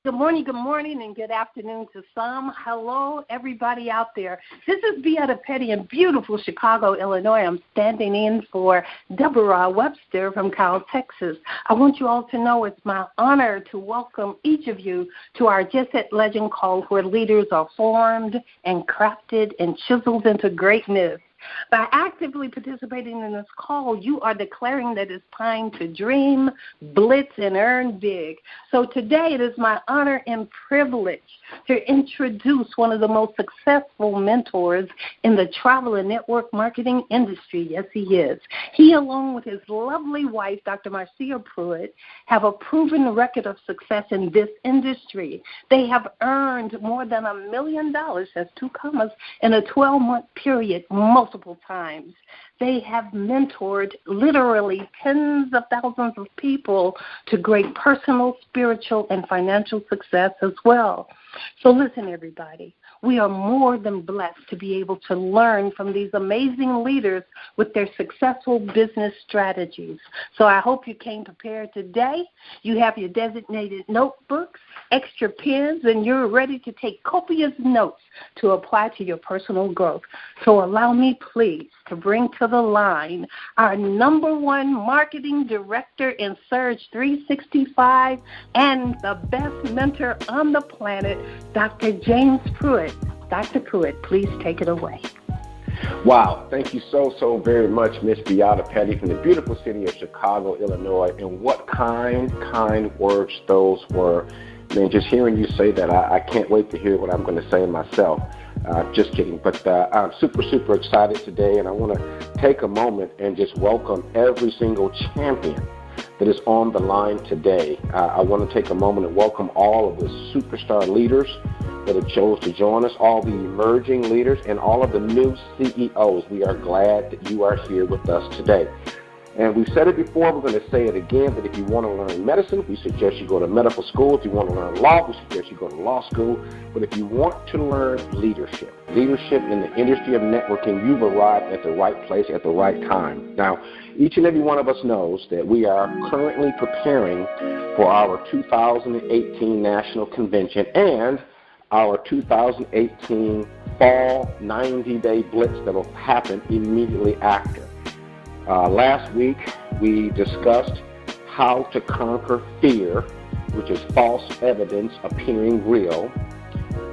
Good morning, and good afternoon to some. Hello, everybody out there. This is Beata Petty in beautiful Chicago, Illinois. I'm standing in for Deborah Webster from Kyle, Texas. I want you all to know it's my honor to welcome each of you to our Jetset Legend Call, where leaders are formed and crafted and chiseled into greatness. By actively participating in this call, you are declaring that it's time to dream, blitz, and earn big. So today it is my honor and privilege to introduce one of the most successful mentors in the travel and network marketing industry. Yes, he is. He, along with his lovely wife, Dr. Marcia Pruitt, have a proven record of success in this industry. They have earned more than $1 million, that's two commas, in a 12-month period, multiple times. They have mentored literally tens of thousands of people to great personal, spiritual, and financial success as well. So listen, everybody. We are more than blessed to be able to learn from these amazing leaders with their successful business strategies. So I hope you came prepared today. You have your designated notebooks, extra pens, and you're ready to take copious notes to apply to your personal growth. So allow me, please, to bring to the line our #1 marketing director in Surge 365 and the best mentor on the planet, Dr. James Pruitt. Dr. Pruitt, please take it away. Wow. Thank you so very much, Miss Beata Petty from the beautiful city of Chicago, Illinois. And what kind words those were. Man, just hearing you say that, I can't wait to hear what I'm going to say myself. Just kidding. But I'm super excited today, and I want to take a moment and just welcome every single champion that is on the line today. I want to take a moment and welcome all of the superstar leaders that have chose to join us, all the emerging leaders, and all of the new CEOs. We are glad that you are here with us today. And we've said it before, we're going to say it again, that if you want to learn medicine, we suggest you go to medical school. If you want to learn law, we suggest you go to law school. But if you want to learn leadership in the industry of networking, you've arrived at the right place at the right time. Now, each and every one of us knows that we are currently preparing for our 2018 National Convention and our 2018 Fall 90-Day Blitz that will happen immediately after. Last week, we discussed how to conquer fear, which is false evidence appearing real,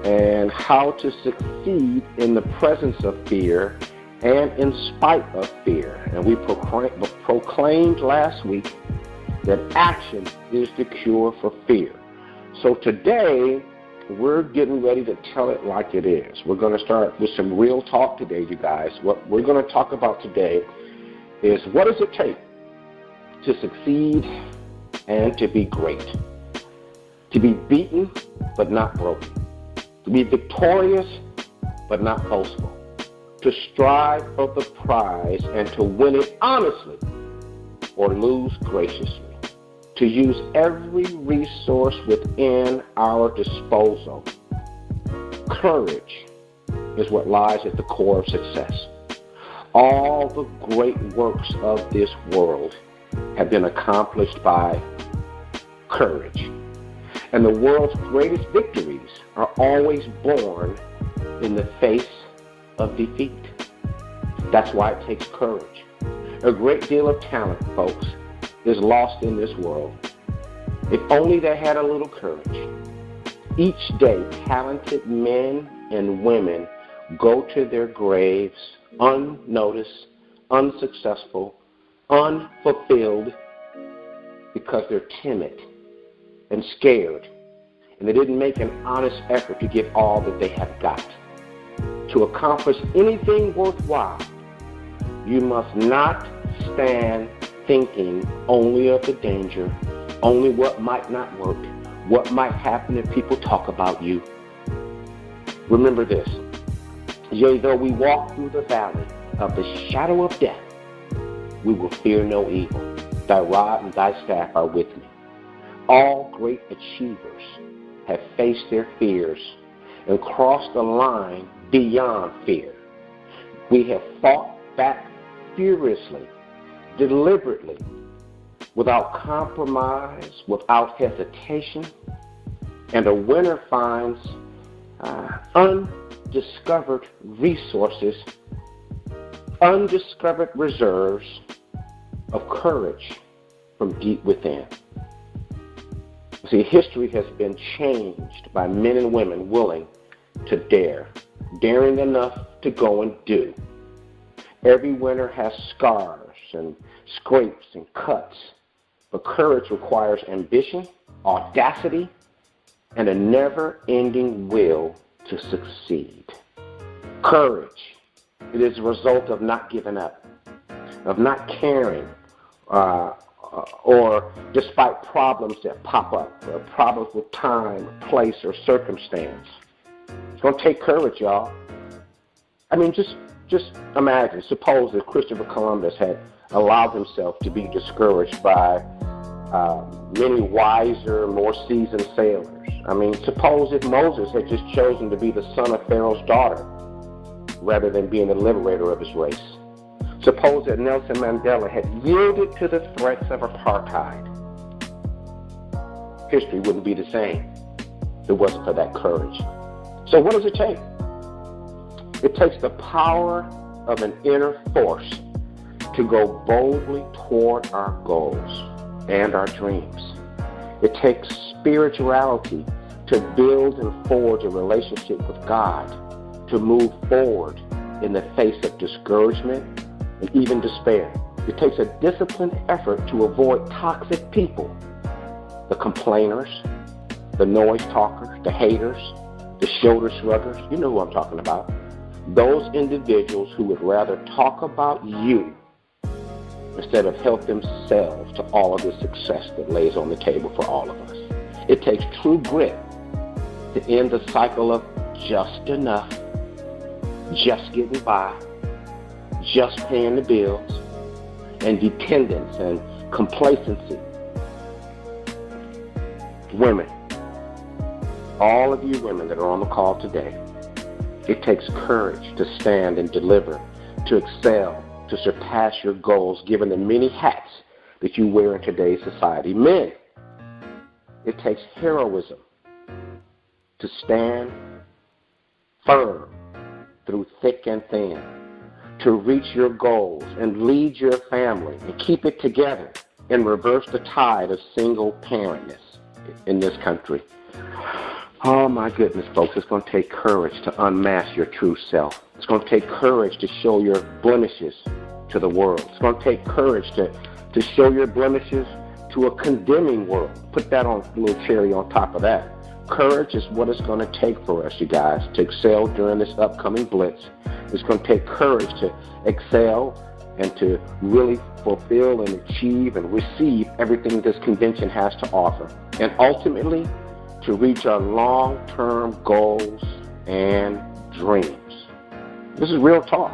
and how to succeed in the presence of fear and in spite of fear. And we proclaimed last week that action is the cure for fear. So today, we're getting ready to tell it like it is. We're going to start with some real talk today, you guys. What we're going to talk about today is what does it take to succeed and to be great, to be beaten but not broken, to be victorious but not boastful, to strive for the prize and to win it honestly or lose graciously, to use every resource within our disposal. Courage is what lies at the core of success. All the great works of this world have been accomplished by courage. And the world's greatest victories are always born in the face of defeat. That's why it takes courage. A great deal of talent, folks, is lost in this world. If only they had a little courage. Each day, talented men and women go to their graves unnoticed, unsuccessful, unfulfilled because they're timid and scared, and they didn't make an honest effort to give all that they have got. To accomplish anything worthwhile, you must not stand thinking only of the danger, only what might not work, what might happen if people talk about you. Remember this. Yea, though we walk through the valley of the shadow of death, we will fear no evil. Thy rod and thy staff are with me. All great achievers have faced their fears and crossed the line beyond fear. We have fought back furiously, deliberately, without compromise, without hesitation, And a winner finds undiscovered resources, undiscovered reserves of courage from deep within. See, history has been changed by men and women willing to dare, daring enough to go and do. Every winner has scars and scrapes and cuts, but courage requires ambition, audacity, and a never-ending will to succeed. Courage, it is a result of not giving up, of not caring, or despite problems that pop up, or problems with time, place, or circumstance. It's going to take courage, y'all. I mean, just imagine, suppose that Christopher Columbus had allowed himself to be discouraged by many wiser, more seasoned sailors. I mean, suppose if Moses had just chosen to be the son of Pharaoh's daughter rather than being the liberator of his race. Suppose that Nelson Mandela had yielded to the threats of apartheid. History wouldn't be the same if it wasn't for that courage. So what does it take? It takes the power of an inner force to go boldly toward our goals and our dreams. It takes spirituality to build and forge a relationship with God, to move forward in the face of discouragement and even despair. It takes a disciplined effort to avoid toxic people, the complainers, the noise talkers, the haters, the shoulder shruggers. You know who I'm talking about. Those individuals who would rather talk about you instead of help themselves to all of the success that lays on the table for all of us. It takes true grit to end the cycle of just enough, just getting by, just paying the bills, and dependence and complacency. Women, all of you women that are on the call today, it takes courage to stand and deliver, to excel, to surpass your goals, given the many hats that you wear in today's society. Men, it takes heroism to stand firm through thick and thin, to reach your goals and lead your family and keep it together and reverse the tide of single parentness in this country. Oh my goodness, folks, it's going to take courage to unmask your true self. It's going to take courage to show your blemishes to the world. It's going to take courage to show your blemishes to a condemning world. Put that on a little cherry on top of that. Courage is what it's going to take for us, you guys, to excel during this upcoming blitz. It's going to take courage to excel and to really fulfill and achieve and receive everything this convention has to offer. And ultimately, to reach our long-term goals and dreams. This is real talk.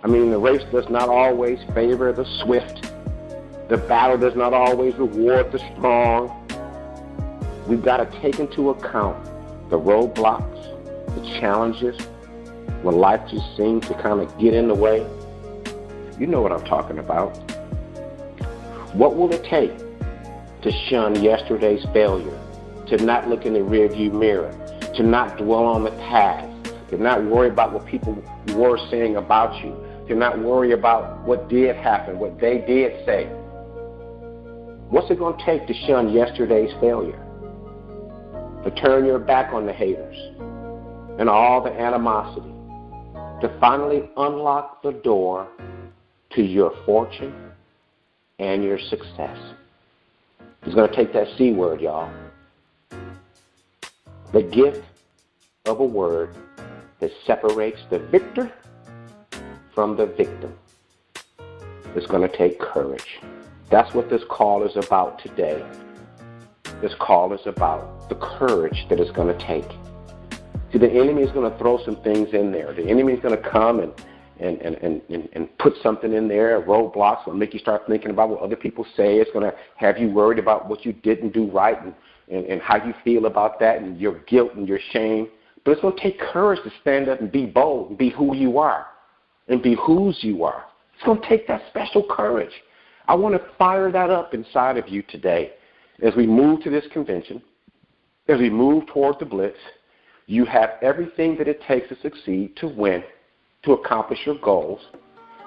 I mean, the race does not always favor the swift. The battle does not always reward the strong. We've got to take into account the roadblocks, the challenges, when life just seems to kind of get in the way. You know what I'm talking about. What will it take to shun yesterday's failure, to not look in the rearview mirror, to not dwell on the past, to not worry about what people were saying about you, to not worry about what did happen, what they did say? What's it going to take to shun yesterday's failure? To turn your back on the haters and all the animosity, to finally unlock the door to your fortune and your success. It's going to take that C word, y'all. The gift of a word that separates the victor from the victim. It's going to take courage. That's what this call is about today. This call is about the courage that it's going to take. See, the enemy is going to throw some things in there. The enemy is going to come and put something in there, roadblocks, will make you start thinking about what other people say. It's going to have you worried about what you didn't do right and how you feel about that and your guilt and your shame. But it's going to take courage to stand up and be bold and be who you are and be whose you are. It's going to take that special courage. I want to fire that up inside of you today as we move to this convention, As we move toward the blitz, you have everything that it takes to succeed, to win, to accomplish your goals.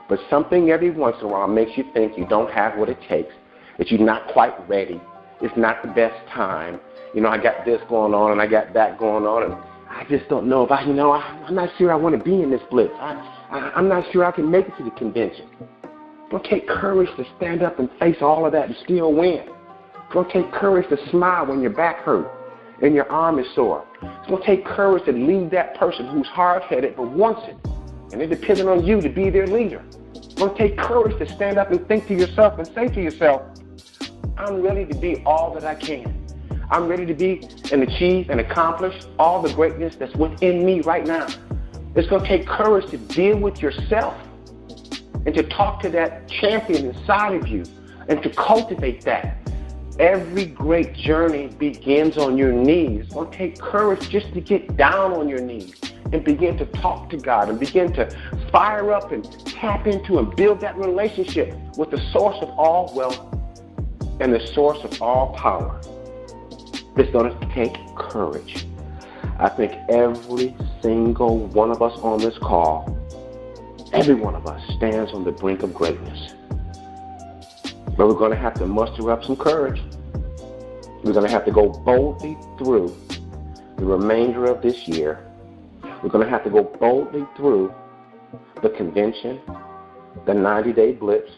But something every once in a while makes you think you don't have what it takes, that you're not quite ready. It's not the best time. I got this going on and I got that going on, and I just don't know if I'm not sure I want to be in this blitz. I'm not sure I can make it to the convention. It's going to take courage to stand up and face all of that and still win. It's going to take courage to smile when your back hurts and your arm is sore. It's going to take courage to lead that person who's hard-headed but wants it, and they're depending on you to be their leader. It's going to take courage to stand up and think to yourself and say to yourself, I'm ready to be all that I can. I'm ready to be and achieve and accomplish all the greatness that's within me right now. It's going to take courage to deal with yourself and to talk to that champion inside of you and to cultivate that. Every great journey begins on your knees. It's going to take courage just to get down on your knees and begin to talk to God and begin to fire up and tap into and build that relationship with the source of all wealth and the source of all power. It's going to take courage. I think every single one of us on this call, every one of us stands on the brink of greatness. But we're going to have to muster up some courage. We're going to have to go boldly through the remainder of this year. We're going to have to go boldly through the convention, the 90-day blitz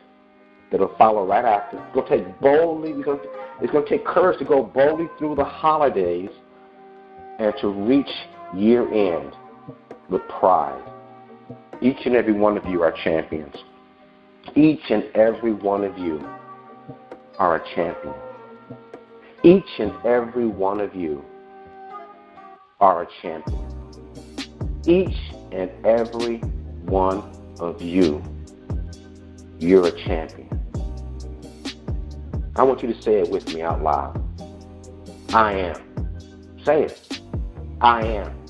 that'll follow right after. It's going to take boldly. It's going to take courage to go boldly through the holidays and to reach year end with pride. Each and every one of you are champions. Each and every one of you are a champion. Each and every one of you are a champion. Each and every one of you, you're a champion. I want you to say it with me out loud. I am. Say it. I am.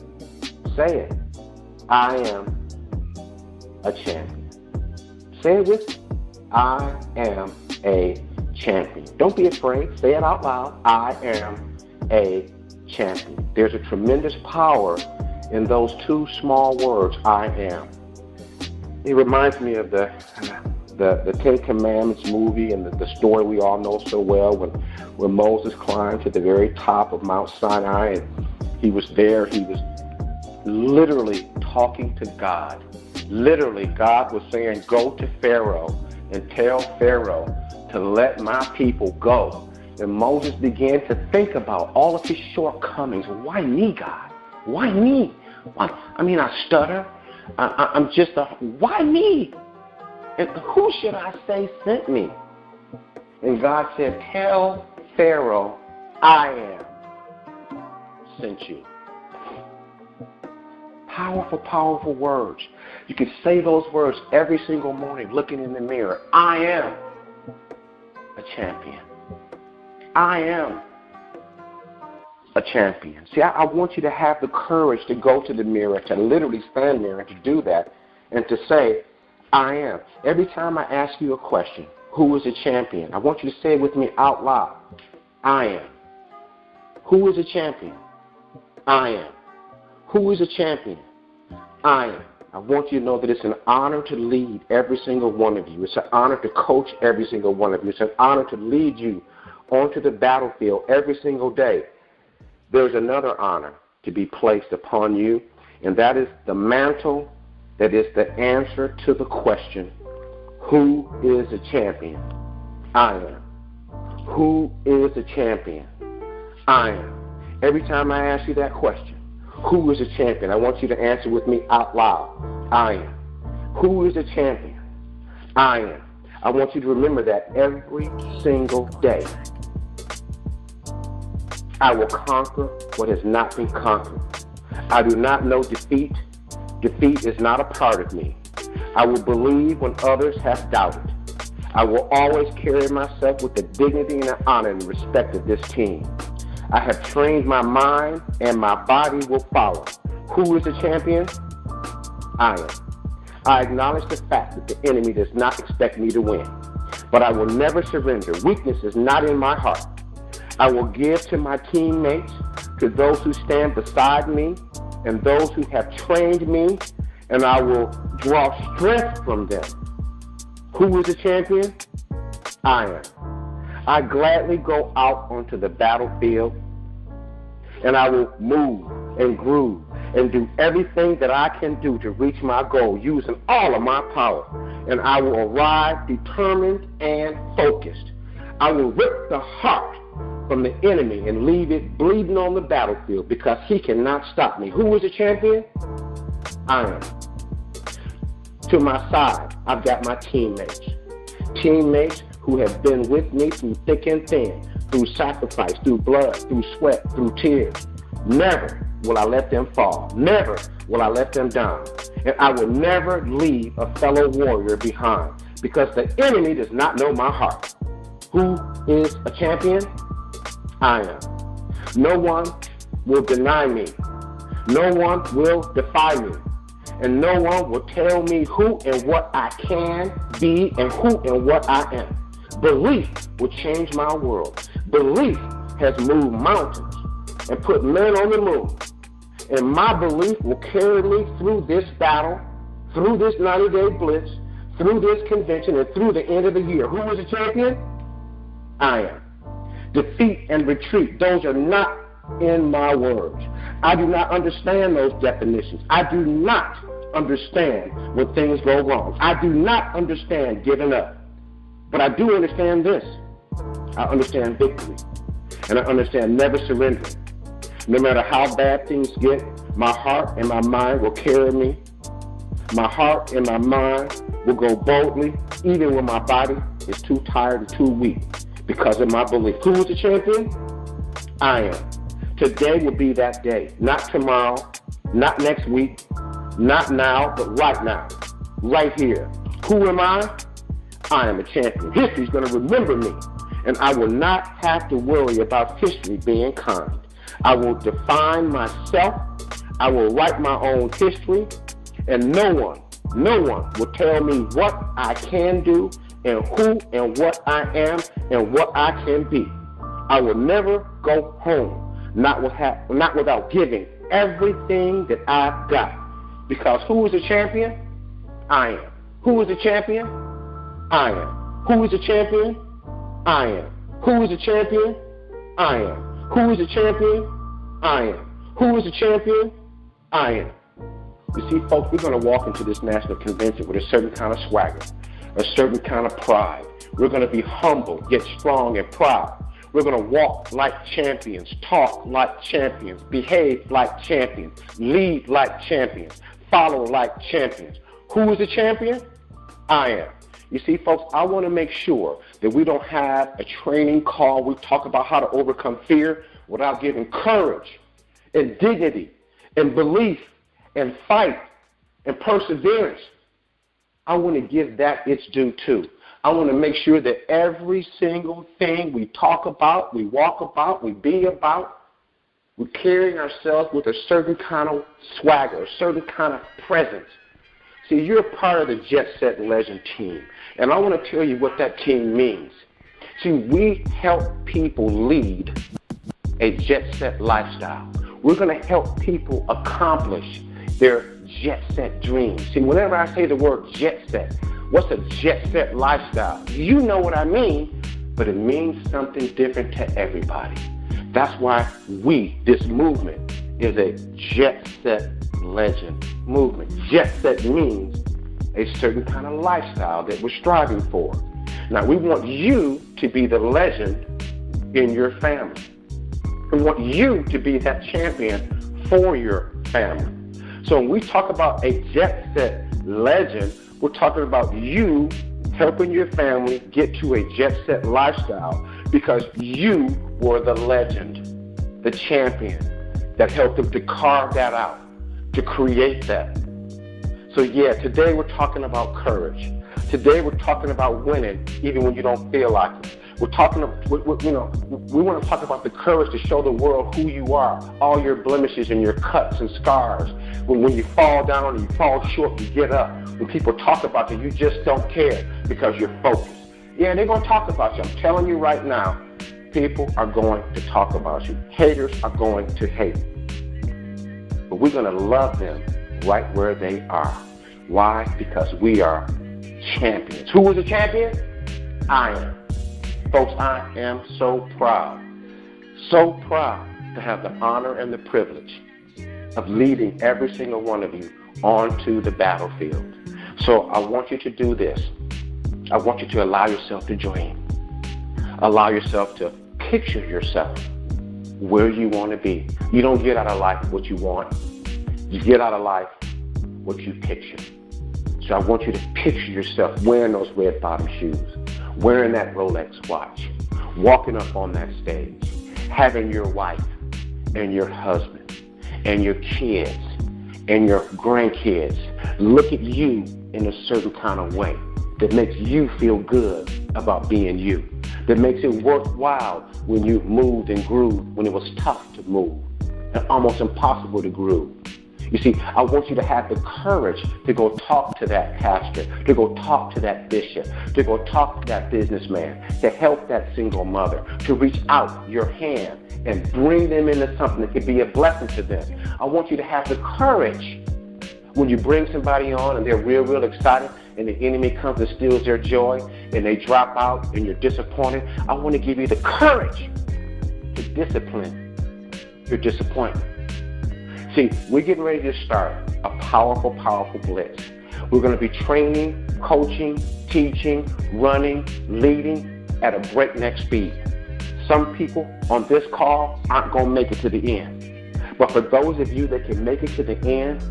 Say it. I am a champion. Say it with me. I am a champion. Don't be afraid. Say it out loud. I am a champion. There's a tremendous power in those two small words, I am. It reminds me of the Ten Commandments movie and the story we all know so well when Moses climbed to the very top of Mount Sinai, and he was there. He was literally talking to God. Literally, God was saying, go to Pharaoh and tell Pharaoh to let my people go. And Moses began to think about all of his shortcomings. Why me, God? Why me? I stutter. I'm just why me? And who should I say sent me? And God said, tell Pharaoh, I am sent you. Powerful, powerful words. You can say those words every single morning looking in the mirror. I am a champion. I am a champion. See, I want you to have the courage to go to the mirror, to literally stand there and to do that and to say, I am. Every time I ask you a question, who is a champion? I want you to say it with me out loud. I am. Who is a champion? I am. Who is a champion? I am. I want you to know that it's an honor to lead every single one of you. It's an honor to coach every single one of you. It's an honor to lead you onto the battlefield every single day. There's another honor to be placed upon you, and that is the mantle that is the answer to the question, who is a champion? I am. Who is a champion? I am. Every time I ask you that question, who is a champion? I want you to answer with me out loud. I am. Who is a champion? I am. I want you to remember that every single day. I will conquer what has not been conquered. I do not know defeat. Defeat is not a part of me. I will believe when others have doubted. I will always carry myself with the dignity and the honor and respect of this team. I have trained my mind and my body will follow. Who is the champion? I am. I acknowledge the fact that the enemy does not expect me to win, but I will never surrender. Weakness is not in my heart. I will give to my teammates to those who stand beside me and those who have trained me, and I will draw strength from them. Who is the champion? I am. I gladly go out onto the battlefield, and I will move and groove and do everything that I can do to reach my goal using all of my power. And I will arrive determined and focused. I will rip the heart from the enemy and leave it bleeding on the battlefield because he cannot stop me. Who is the champion? I am. To my side, I've got my teammates. Teammates who have been with me through thick and thin, through sacrifice, through blood, through sweat, through tears. Never will I let them fall. Never will I let them down. And I will never leave a fellow warrior behind because the enemy does not know my heart. Who is a champion? I am. No one will deny me. No one will defy me. And no one will tell me who and what I can be and who and what I am. Belief will change my world. Belief has moved mountains and put men on the moon. And my belief will carry me through this battle, through this 90-day blitz, through this convention, and through the end of the year. Who is the champion? I am. Defeat and retreat, those are not in my words. I do not understand those definitions. I do not understand when things go wrong. I do not understand giving up. But I do understand this. I understand victory. And I understand never surrendering. No matter how bad things get, my heart and my mind will carry me. My heart and my mind will go boldly, even when my body is too tired and too weak, because of my belief. Who is the champion? I am. Today will be that day. Not tomorrow, not next week, not now, but right now, right here. Who am I? I am a champion. History is going to remember me, and I will not have to worry about history being kind. I will define myself. I will write my own history, and no one will tell me what I can do and who and what I am and what I can be. I will never go home, not without giving everything that I've got. Because who is the champion? I am. Who is the champion? I am. Who is the champion? I am. Who is the champion? I am. Who is the champion? I am. Who is the champion? I am. You see, folks, we're going to walk into this national convention with a certain kind of swagger, a certain kind of pride. We're going to be humble, yet strong and proud. We're going to walk like champions, talk like champions, behave like champions, lead like champions, follow like champions. Who is the champion? I am. You see, folks, I want to make sure that we don't have a training call. We talk about how to overcome fear without giving courage and dignity and belief and fight and perseverance. I want to give that its due too. I want to make sure that every single thing we talk about, we walk about, we be about, we're carrying ourselves with a certain kind of swagger, a certain kind of presence. See, you're a part of the Jetset Legend team, and I want to tell you what that team means. See, we help people lead a Jetset lifestyle. We're going to help people accomplish their Jetset dreams. See, whenever I say the word Jetset, what's a Jetset lifestyle? You know what I mean, but it means something different to everybody. That's why this movement, is a Jetset Legend movement. Jetset means a certain kind of lifestyle that we're striving for. Now, we want you to be the legend in your family. We want you to be that champion for your family. So when we talk about a Jetset Legend, we're talking about you helping your family get to a Jetset lifestyle because you were the legend, the champion that helped them to carve that out, to create that. So yeah, today we're talking about courage. Today we're talking about winning even when you don't feel like it. We want to talk about the courage to show the world who you are, all your blemishes and your cuts and scars. When you fall down and you fall short, you get up. When people talk about you, you just don't care because you're focused. Yeah, they're going to talk about you. I'm telling you right now, People are going to talk about you. Haters are going to hate. But we're going to love them right where they are. Why? Because we are champions. Who is a champion? I am. Folks, I am so proud to have the honor and the privilege of leading every single one of you onto the battlefield. So I want you to do this. I want you to allow yourself to dream. Allow yourself to picture yourself where you want to be. You don't get out of life what you want. You get out of life what you picture. So I want you to picture yourself wearing those red bottom shoes, wearing that Rolex watch, walking up on that stage, having your wife and your husband and your kids and your grandkids look at you in a certain kind of way that makes you feel good about being you, that makes it worthwhile when you moved and grew when it was tough to move and almost impossible to grow. You see, I want you to have the courage to go talk to that pastor, to go talk to that bishop, to go talk to that businessman, to help that single mother, to reach out your hand and bring them into something that could be a blessing to them. I want you to have the courage when you bring somebody on and they're real excited and the enemy comes and steals their joy and they drop out and you're disappointed. I want to give you the courage to discipline your disappointment. See, we're getting ready to start a powerful blitz. We're going to be training, coaching, teaching, running, leading at a breakneck speed. Some people on this call aren't going to make it to the end. But for those of you that can make it to the end,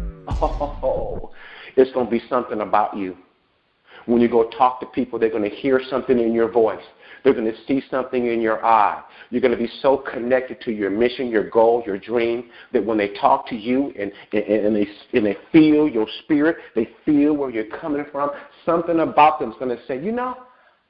it's going to be something about you. When you go talk to people, they're going to hear something in your voice. They're going to see something in your eye. You're going to be so connected to your mission, your goal, your dream, that when they talk to you and they feel your spirit, they feel where you're coming from, something about them is going to say, you know,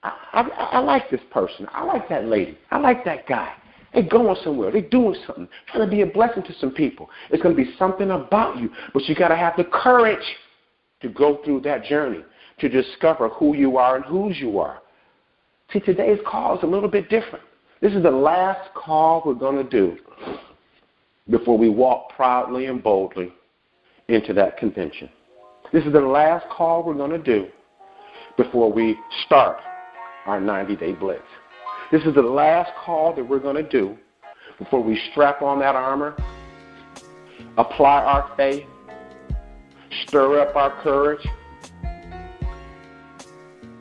I like this person. I like that lady. I like that guy. They're going somewhere. They're doing something, trying to be a blessing to some people. It's going to be something about you, but you got to have the courage to go through that journey, to discover who you are and whose you are. See, today's call is a little bit different. This is the last call we're going to do before we walk proudly and boldly into that convention. This is the last call we're going to do before we start our 90-day blitz. This is the last call that we're going to do before we strap on that armor, apply our faith, stir up our courage,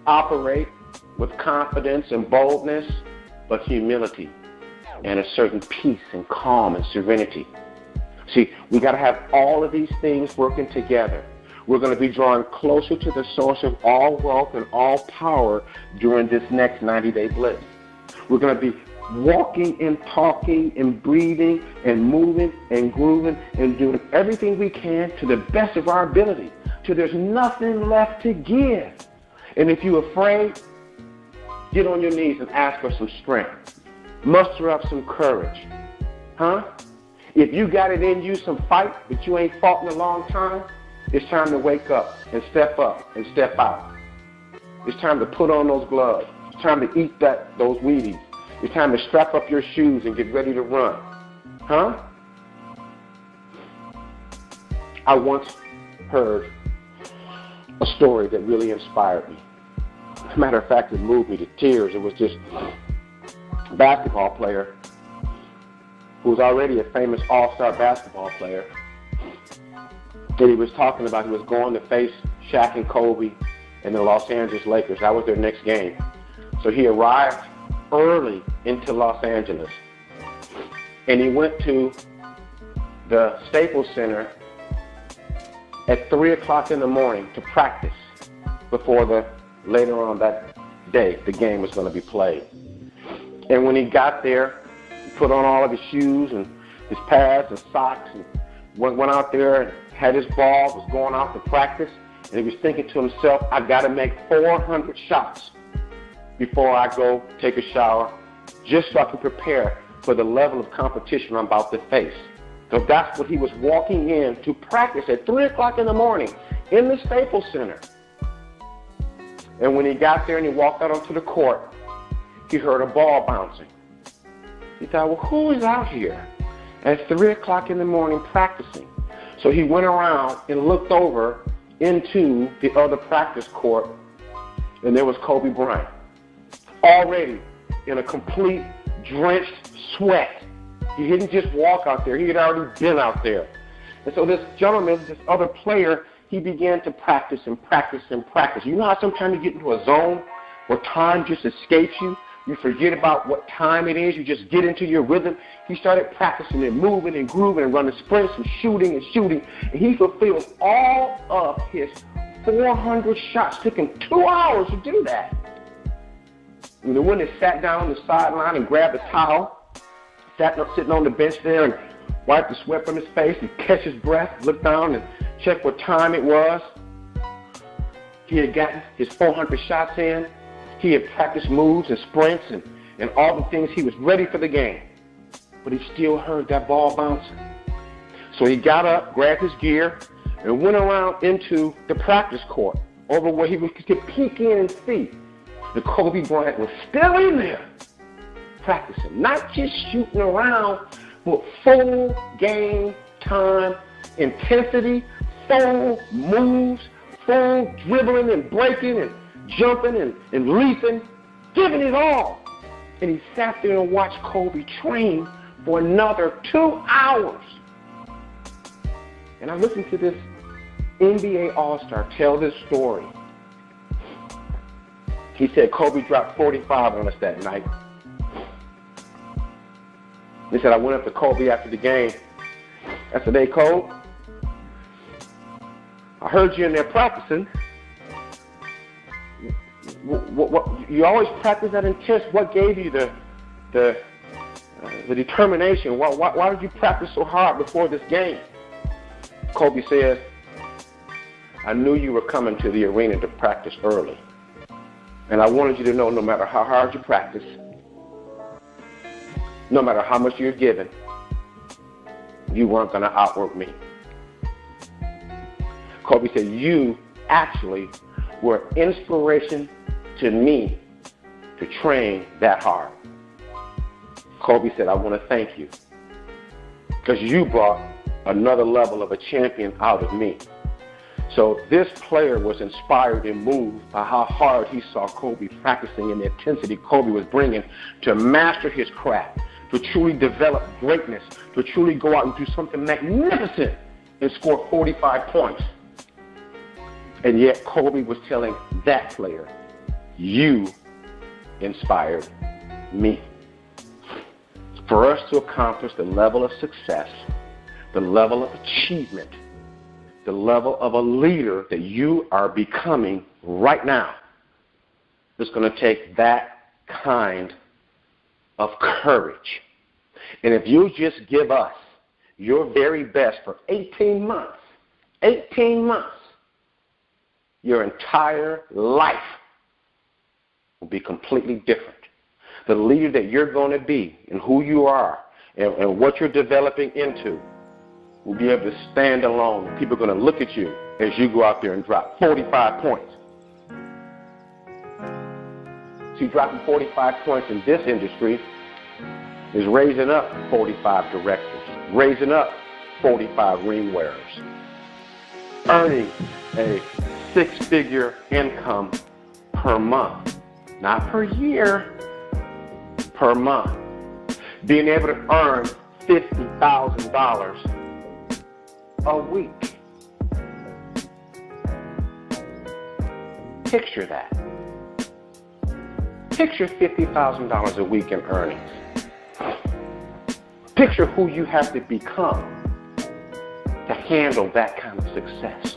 operate with confidence and boldness, but humility and a certain peace and calm and serenity. See, we got to have all of these things working together. We're going to be drawing closer to the source of all wealth and all power during this next 90-day blitz. We're going to be walking and talking and breathing and moving and grooving and doing everything we can to the best of our ability till there's nothing left to give. And if you're afraid, get on your knees and ask for some strength. Muster up some courage. If you got it in you, some fight that you ain't fought in a long time, it's time to wake up and step out. It's time to put on those gloves. It's time to eat those Wheaties. It's time to strap up your shoes and get ready to run. I once heard a story that really inspired me. As a matter of fact, it moved me to tears. It was this basketball player who was already a famous all-star basketball player. And he was talking about he was going to face Shaq and Kobe and the Los Angeles Lakers. That was their next game. So he arrived early into Los Angeles. And he went to the Staples Center at 3 o'clock in the morning to practice before later on that day, the game was going to be played. And when he got there, he put on all of his shoes and his pads and socks and went out there and had his ball, was going out to practice, and he was thinking to himself, I got to make 400 shots before I go take a shower, just so I can prepare for the level of competition I'm about to face. So that's what he was walking in to practice at 3 o'clock in the morning in the Staples Center. And when he got there and he walked out onto the court, he heard a ball bouncing. He thought, well, who is out here at 3 o'clock in the morning practicing? So he went around and looked over into the other practice court, and there was Kobe Bryant, already in a complete drenched sweat. He didn't just walk out there. He had already been out there. And so this gentleman, this other player, he began to practice and practice and practice. You know how sometimes you get into a zone where time just escapes you? You forget about what time it is. You just get into your rhythm. He started practicing and moving and grooving and running sprints and shooting. And he fulfilled all of his 400 shots. It took him 2 hours to do that. And the one that sat down on the sideline and grabbed a towel, sitting on the bench there and wiped the sweat from his face and catch his breath, looked down and checked what time it was. He had gotten his 400 shots in. He had practiced moves and sprints and all the things. He was ready for the game. But he still heard that ball bouncing. So he got up, grabbed his gear, and went around into the practice court over where he could peek in and see that Kobe Bryant was still in there practicing. Not just shooting around, but full game time intensity, full moves, full dribbling and breaking and jumping and leaping, giving it all. And he sat there and watched Kobe train for another 2 hours. And I listened to this NBA All-Star tell this story. He said Kobe dropped 45 on us that night. He said, I went up to Kobe after the game. I said, hey, Kobe, I heard you in there practicing. What, you always practice that intense. What gave you the determination? Why did you practice so hard before this game? Kobe says, I knew you were coming to the arena to practice early. And I wanted you to know no matter how hard you practice, no matter how much you're given, you weren't going to outwork me. Kobe said, you actually were inspiration to me to train that hard. Kobe said, I want to thank you because you brought another level of a champion out of me. So this player was inspired and moved by how hard he saw Kobe practicing and the intensity Kobe was bringing to master his craft, to truly develop greatness, to truly go out and do something magnificent and score 45 points. And yet Kobe was telling that player, you inspired me. For us to accomplish the level of success, the level of achievement, the level of a leader that you are becoming right now, it's going to take that kind of courage. And if you just give us your very best for 18 months, your entire life will be completely different. The leader that you're going to be and who you are and what you're developing into will be able to stand alone. People are going to look at you as you go out there and drop 45 points. See, dropping 45 points in this industry is raising up 45 directors, raising up 45 ring wearers, earning a 6-figure income per month, not per year, per month. Being able to earn $50,000 a week. Picture that. Picture $50,000 a week in earnings. Picture who you have to become to handle that kind of success.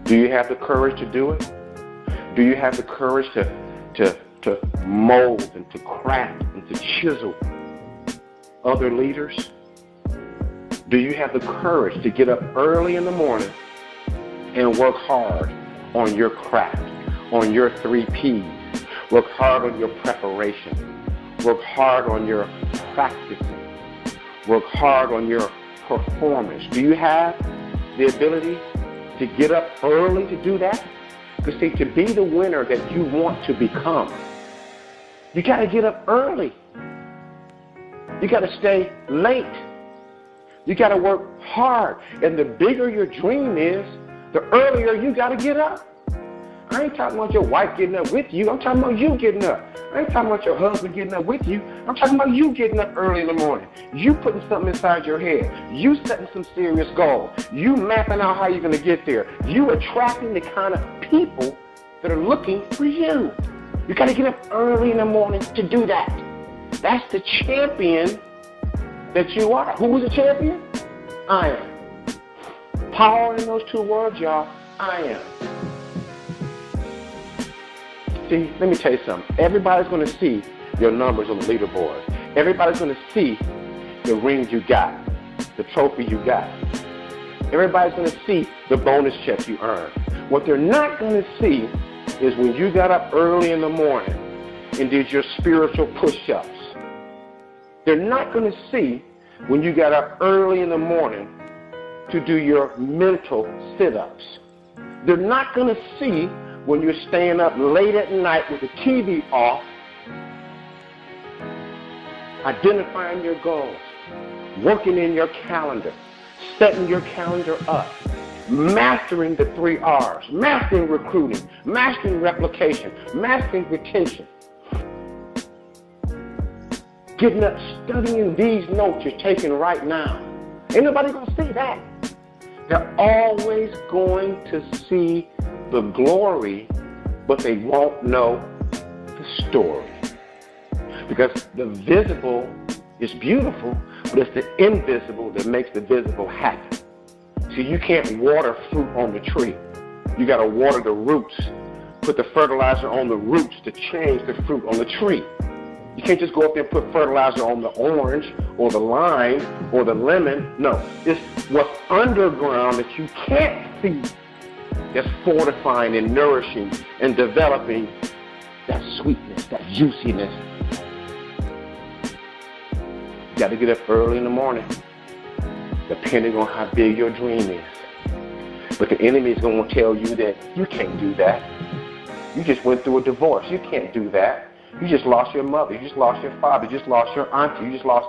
Do you have the courage to do it? Do you have the courage to mold and to craft and to chisel other leaders? Do you have the courage to get up early in the morning and work hard on your craft, on your 3 Ps? Work hard on your preparation. Work hard on your practicing. Work hard on your performance. Do you have the ability to get up early to do that? Because see, to be the winner that you want to become, you got to get up early. You got to stay late. You got to work hard. And the bigger your dream is, the earlier you got to get up. I ain't talking about your wife getting up with you. I'm talking about you getting up. I ain't talking about your husband getting up with you. I'm talking about you getting up early in the morning. You putting something inside your head. You setting some serious goals. You mapping out how you're going to get there. You attracting the kind of people that are looking for you. You got to get up early in the morning to do that. That's the champion that you are. Who is a champion? I am. Power in those two words, y'all. I am. See, let me tell you something. Everybody's going to see your numbers on the leaderboard. Everybody's going to see the rings you got, the trophy you got. Everybody's going to see the bonus check you earned. What they're not going to see is when you got up early in the morning and did your spiritual push-ups. They're not going to see when you got up early in the morning to do your mental sit-ups. They're not going to see when you're staying up late at night with the TV off, identifying your goals, working in your calendar, setting your calendar up, mastering the 3 R's, mastering recruiting, mastering replication, mastering retention. Getting up, studying these notes you're taking right now. Ain't nobody going to see that. They're always going to see the glory, but they won't know the story. Because the visible is beautiful, but it's the invisible that makes the visible happen. See, you can't water fruit on the tree. You got to water the roots. Put the fertilizer on the roots to change the fruit on the tree. You can't just go up there and put fertilizer on the orange or the lime or the lemon. No, it's what's underground that you can't see that's fortifying and nourishing and developing that sweetness, that juiciness. You got to get up early in the morning, depending on how big your dream is. But the enemy is going to tell you that you can't do that. You just went through a divorce. You can't do that. You just lost your mother. You just lost your father. You just lost your auntie. You just lost.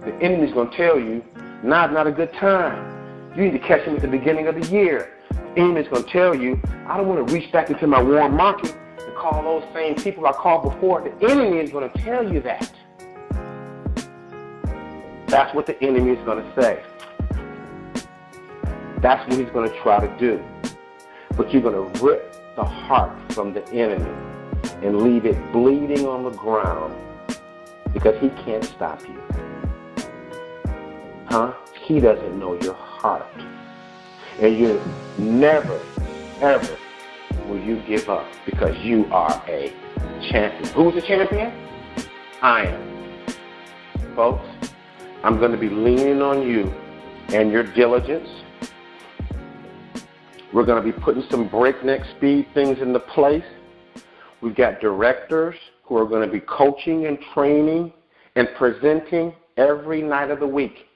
The enemy's going to tell you, now's not a good time. You need to catch him at the beginning of the year. The enemy's going to tell you, I don't want to reach back into my warm market and call those same people I called before. The enemy is going to tell you that. That's what the enemy is going to say. That's what he's going to try to do. But you're going to rip the heart from the enemy and leave it bleeding on the ground because he can't stop you. He doesn't know your heart. And you never, ever will you give up because you are a champion. Who's the champion? I am. Folks, I'm going to be leaning on you and your diligence. We're going to be putting some breakneck speed things into place. We've got directors who are going to be coaching and training and presenting every night of the week.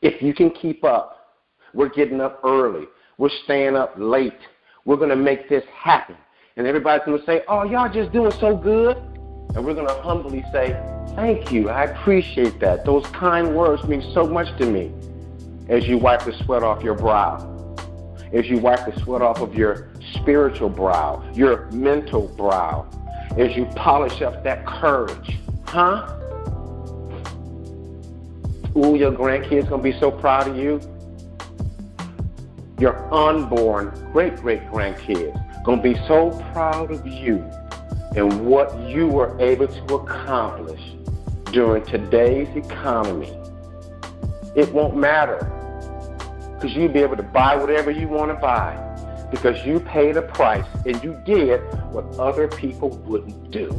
If you can keep up, we're getting up early. We're staying up late. We're going to make this happen. And everybody's going to say, oh, y'all just doing so good. And we're going to humbly say, thank you. I appreciate that. Those kind words mean so much to me. As you wipe the sweat off your brow. As you wipe the sweat off of your spiritual brow, your mental brow, as you polish up that courage. Ooh, your grandkids going to be so proud of you. Your unborn great-great-grandkids going to be so proud of you and what you were able to accomplish during today's economy. It won't matter. Because you'll be able to buy whatever you want to buy because you paid a price and you did what other people wouldn't do.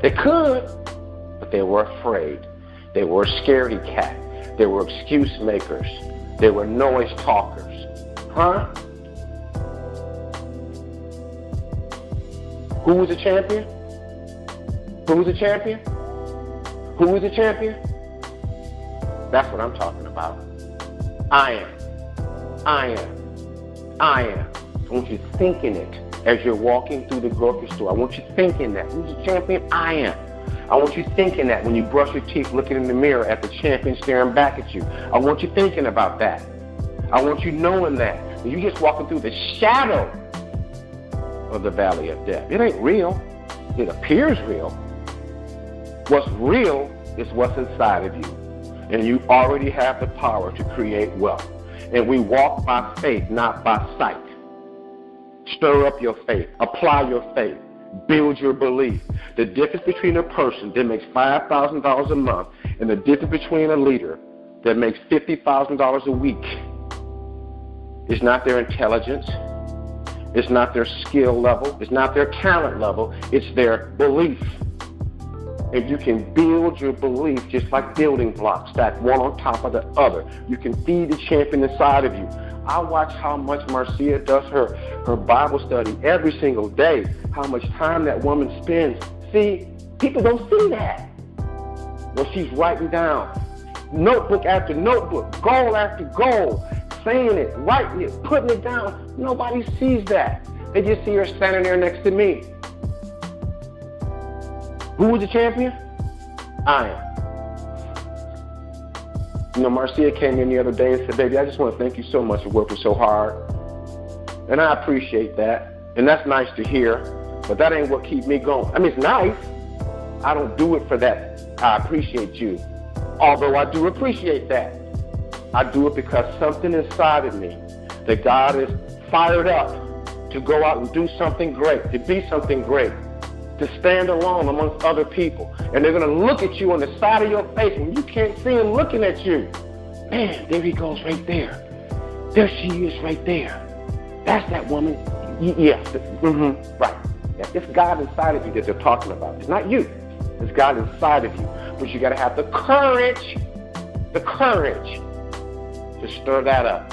They could, but they were afraid. They were a scaredy cat. They were excuse makers. They were noise talkers. Who was a champion? Who was a champion? Who was a champion? That's what I'm talking about. I am. I am. I am. I want you thinking it as you're walking through the grocery store. I want you thinking that. Who's the champion? I am. I I want you thinking that when you brush your teeth, looking in the mirror at the champion staring back at you. I want you thinking about that. I want you knowing that. When you're just walking through the shadow of the valley of death. It ain't real. It appears real. What's real is what's inside of you. And you already have the power to create wealth. And we walk by faith, not by sight. Stir up your faith. Apply your faith. Build your belief. The difference between a person that makes $5,000 a month and the difference between a leader that makes $50,000 a week is not their intelligence. It's not their skill level. It's not their talent level. It's their belief. If you can build your belief just like building blocks, stacked one on top of the other, you can feed the champion inside of you. I watch how much Marcia does her Bible study every single day, how much time that woman spends. See, people don't see that. Well, she's writing down notebook after notebook, goal after goal, saying it, writing it, putting it down. Nobody sees that. They just see her standing there next to me. Who was the champion? I am. You know, Marcia came in the other day and said, baby, I just want to thank you so much for working so hard. And I appreciate that. And that's nice to hear. But that ain't what keeps me going. I mean, it's nice. I don't do it for that. I appreciate you. Although I do appreciate that. I do it because something inside of me that God is fired up to go out and do something great, to be something great, to stand alone amongst other people. And they're going to look at you on the side of your face when you can't see them looking at you. Man, there he goes right there. There she is right there. That's that woman. Yes. Right. Yeah, it's God inside of you that they're talking about. It's not you. It's God inside of you. But you got to have the courage to stir that up.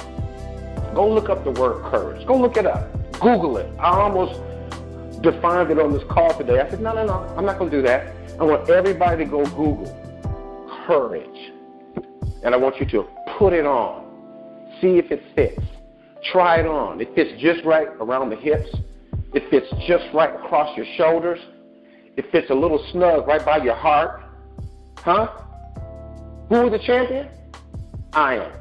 Go look up the word courage. Go look it up. Google it. I almost defined it on this call today. I said, no, I'm not going to do that. I want everybody to go Google courage. And I want you to put it on. See if it fits. Try it on. It fits just right around the hips. It fits just right across your shoulders. It fits a little snug right by your heart. Huh? Who is the champion? I am.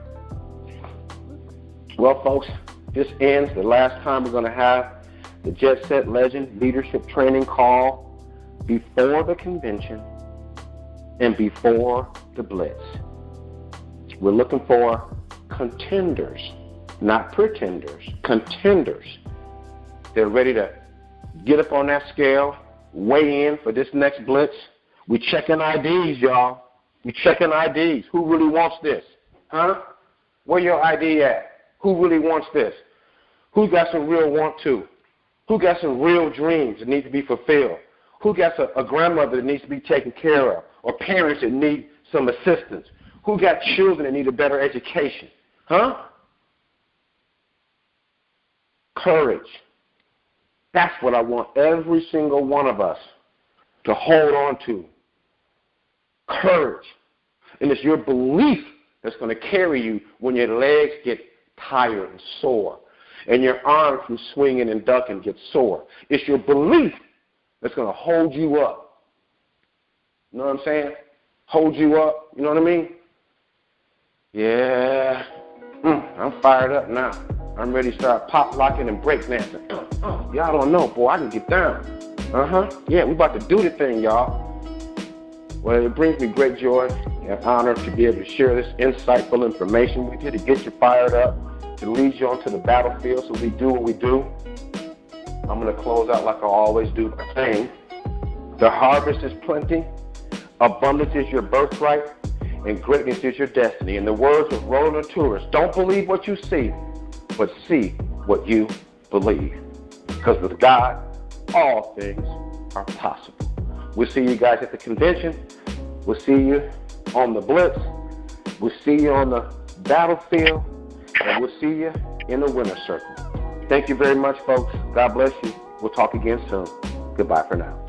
Well, folks, this ends the last time we're going to have the Jetset Legend Leadership Training Call before the convention and before the Blitz. We're looking for contenders, not pretenders, contenders. They're ready to get up on that scale, weigh in for this next Blitz. We're checking IDs, y'all. We're checking IDs. Who really wants this? Huh? Where your ID at? Who really wants this? Who got some real want to? Who got some real dreams that need to be fulfilled? Who got a grandmother that needs to be taken care of? Or parents that need some assistance? Who got children that need a better education? Huh? Courage. That's what I want every single one of us to hold on to. Courage. And it's your belief that's going to carry you when your legs get tired and sore and your arms from swinging and ducking get sore. It's your belief that's going to hold you up. You know what I'm saying? Hold you up. You know what I mean? Yeah. I'm fired up now. I'm ready to start pop locking and break dancing. Y'all don't know, boy. I can get down. Yeah, we about to do the thing, y'all. Well, it brings me great joy and honor to be able to share this insightful information with you, to get you fired up, to lead you onto the battlefield so we do what we do. I'm going to close out like I always do by saying, the harvest is plenty, abundance is your birthright, and greatness is your destiny. In the words of Roland Tourist, don't believe what you see, but see what you believe. Because with God, all things are possible. We'll see you guys at the convention. We'll see you on the Blitz. We'll see you on the battlefield. And we'll see you in the winner's circle. Thank you very much, folks. God bless you. We'll talk again soon. Goodbye for now.